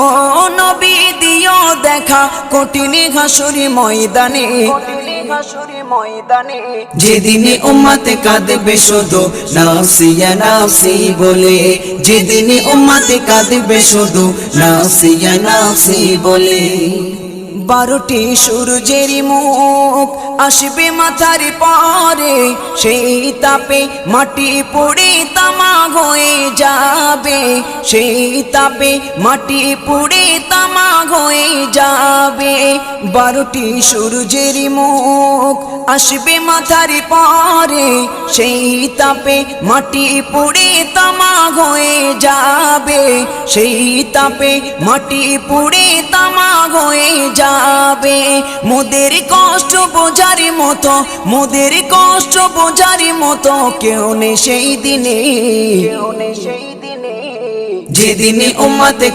ও নবী দিও দেখা কঠিন হাসুরি ময়দানে, যেদিনে উম্মতে কাঁদবে শুধু নাফসি ইয়া নাফসি বলে, যেদিনে উম্মতে কাঁদবে শুধু নাফসি ইয়া নাফসি বলে। 12টি সূর্যের মুখ আসবে মাথার পরে, সেই তাপে মাটি পুড়ে তামা হয়ে যাবে, সেই তাপে মাটি পুড়ে তামা হয়ে যাবে। 12টি সূর্যের মুখ আসবে মাথার পরে, সেই তাপে মাটি পুড়ে তামা হয়ে যাবে, সেই তাপে মাটি পুড়ে তামা হয়ে যাবে। মোদের কষ্ট বোঝার মতো, মোদের কষ্ট বোঝার মতো কেউ নেই সেই দিনে, যেদিনে উম্মতে